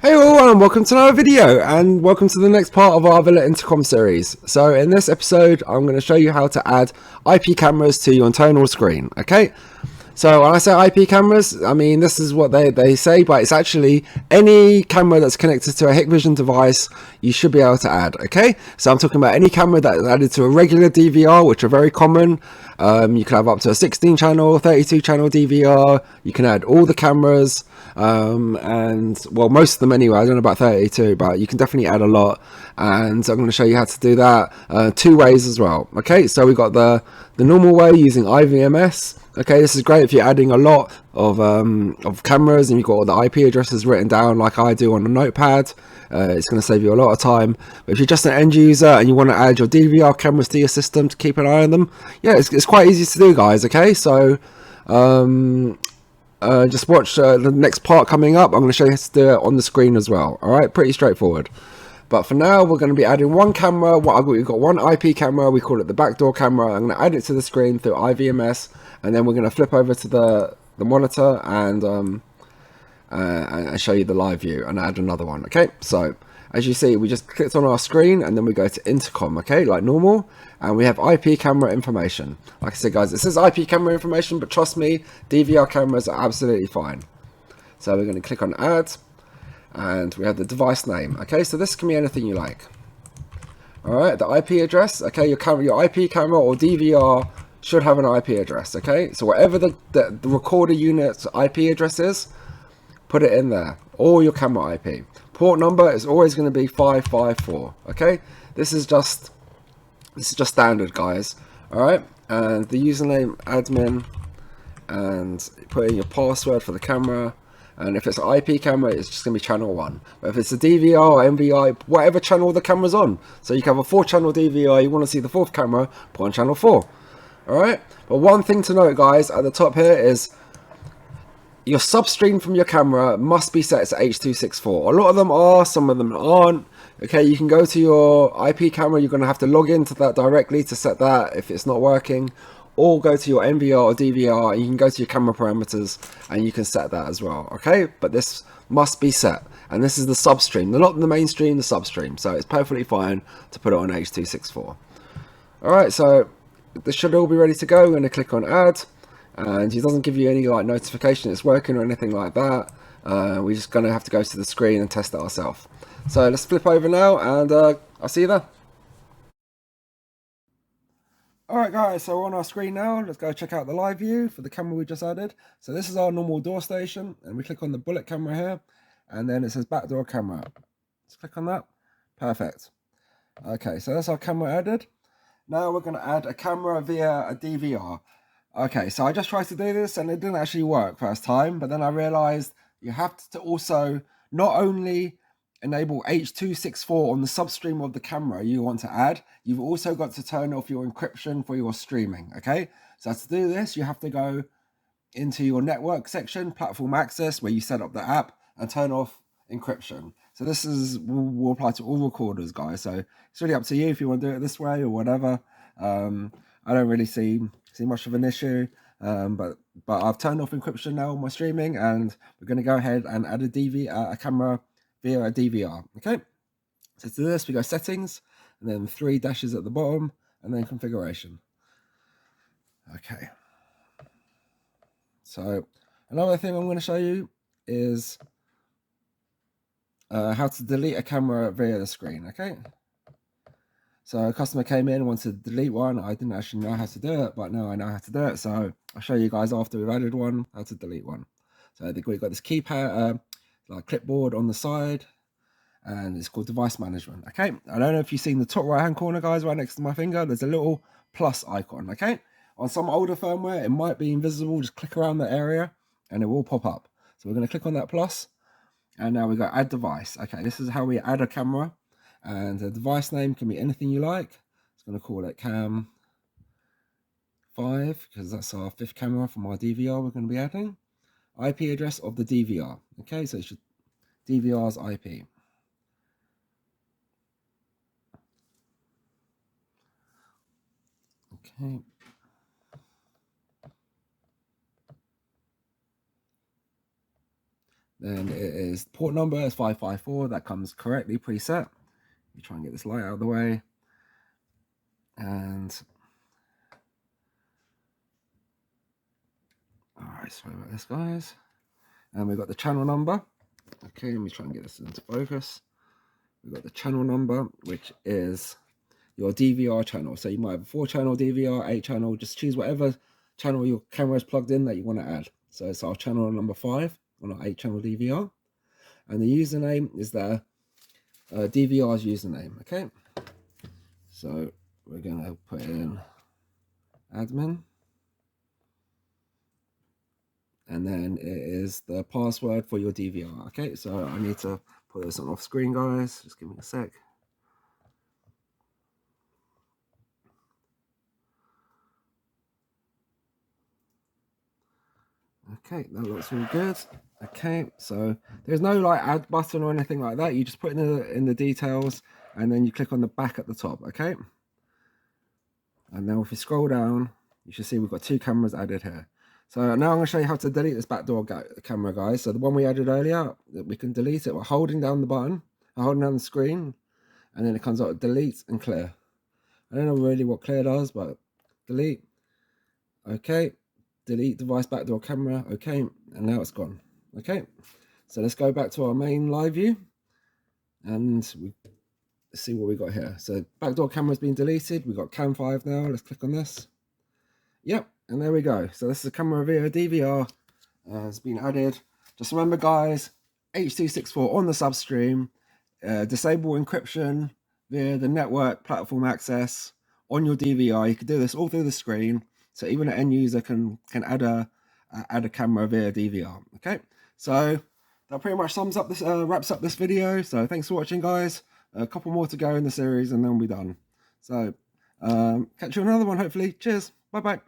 Hey everyone, and welcome to another video, and welcome to the next part of our Villa Intercom series. So in this episode, I'm going to show you how to add IP cameras to your internal screen, okay? So when I say IP cameras, I mean this is what they say, but it's actually any camera that's connected to a Hikvision device, you should be able to add, okay? So I'm talking about any camera that's added to a regular DVR, which are very common. You can have up to a 16 channel, 32 channel DVR, you can add all the cameras, and well, most of them anyway. I don't know about 32, but you can definitely add a lot, and I'm going to show you how to do that two ways as well. Okay, so we've got the normal way using IVMS. Okay, this is great if you're adding a lot of cameras and you've got all the IP addresses written down like I do on a notepad. It's going to save you a lot of time. But if you're just an end user and you want to add your DVR cameras to your system to keep an eye on them, yeah, it's quite easy to do, guys. Okay, so just watch the next part coming up. I'm going to show you how to do it on the screen as well. Alright, pretty straightforward. But for now, we're going to be adding one camera. We've got one IP camera. We call it the backdoor camera. I'm going to add it to the screen through IVMS. And then we're going to flip over to the monitor and show you the live view and add another one. Okay, so as you see, we just clicked on our screen and then we go to Intercom, okay, like normal, and we have IP camera information. Like I said, guys, it says IP camera information, but trust me, DVR cameras are absolutely fine. So we're going to click on Add, and we have the device name. Okay, so this can be anything you like. All right, the IP address. Okay, your IP camera or DVR should have an IP address. Okay, so whatever the recorder unit's IP address is, put it in there, or your camera IP. Port number is always going to be 554. Okay, this is just standard, guys. All right, and the username admin, and put in your password for the camera. And if it's an IP camera, it's just going to be channel 1. But if it's a DVR or NVR, whatever channel the camera's on. So you can have a 4-channel DVR, you want to see the 4th camera, put on channel 4. Alright? But one thing to note, guys, at the top here is your substream from your camera must be set to H.264. A lot of them are, some of them aren't. Okay, you can go to your IP camera, you're going to have to log into that directly to set that if it's not working. Or go to your NVR or DVR and you can go to your camera parameters and you can set that as well. Okay, but this must be set, and this is the substream. They're not the mainstream, the substream. So it's perfectly fine to put it on H.264. Alright, so this should all be ready to go. We're going to click on Add, and it doesn't give you any like notification it's working or anything like that. We're just going to have to go to the screen and test it ourselves. So let's flip over now, and I'll see you there. Alright guys, so we're on our screen now. Let's go check out the live view for the camera we just added. So this is our normal door station, and we click on the bullet camera here, and then it says backdoor camera. Let's click on that. Perfect. Okay, so that's our camera added. Now we're going to add a camera via a DVR. Okay, so I just tried to do this and it didn't actually work first time, but then I realized you have to also not only enable H.264 on the substream of the camera you want to add, you've also got to turn off your encryption for your streaming. Okay, so to do this, you have to go into your network section, platform access, where you set up the app, and turn off encryption. So this will apply to all recorders, guys. So it's really up to you if you want to do it this way or whatever. I don't really see much of an issue, but I've turned off encryption now on my streaming, and we're going to go ahead and add a camera via a DVR. Okay, so to do this, we go settings, and then 3 dashes at the bottom, and then configuration. Okay, so another thing I'm going to show you is how to delete a camera via the screen. Okay, so a customer came in and wanted to delete one. I didn't actually know how to do it, but now I know how to do it, so I'll show you guys after we've added one how to delete one. So we've got this keypad, like clipboard on the side, and it's called device management. Okay, I don't know if you've seen the top right hand corner, guys, right next to my finger, there's a little plus icon. Okay, on some older firmware it might be invisible. Just click around the area and it will pop up. So we're going to click on that plus, and now we go add device. Okay, this is how we add a camera, and the device name can be anything you like. It's going to call it cam 5 because that's our 5th camera from our DVR we're going to be adding. IP address of the DVR. Okay, so it's just DVR's IP. Okay. Then it is port number is 554. That comes correctly preset. You try and get this light out of the way. And all right, sorry about this, guys. And we've got the channel number. Okay, let me try and get this into focus. We've got the channel number, which is your DVR channel. So you might have a 4-channel DVR, 8-channel. Just choose whatever channel your camera is plugged in that you want to add. So it's our channel number 5 on our 8-channel DVR. And the username is the DVR's username. Okay. So we're going to put in admin. And then it is the password for your DVR. Okay, so I need to put this on off screen, guys. Just give me a sec. Okay, that looks really good. Okay, so there's no like add button or anything like that. You just put in the details and then you click on the back at the top. Okay, and now if you scroll down, you should see we've got 2 cameras added here. So now I'm going to show you how to delete this backdoor camera, guys. So the one we added earlier, we can delete it by holding down the button, holding down the screen, and then it comes out delete and clear. I don't know really what clear does, but delete. Okay, delete device backdoor camera. Okay, and now it's gone. Okay, so let's go back to our main live view and let's see what we got here. So backdoor camera's been deleted. We've got cam 5 now. Let's click on this. Yep. And there we go. So this is a camera via DVR. Has been added. Just remember, guys, H.264 on the substream. Disable encryption via the network platform access on your DVR. You can do this all through the screen. So even an end user can add a camera via DVR. Okay. So that pretty much sums up this, wraps up this video. So thanks for watching, guys. A couple more to go in the series, and then we'll be done. So catch you on another one, hopefully. Cheers. Bye bye.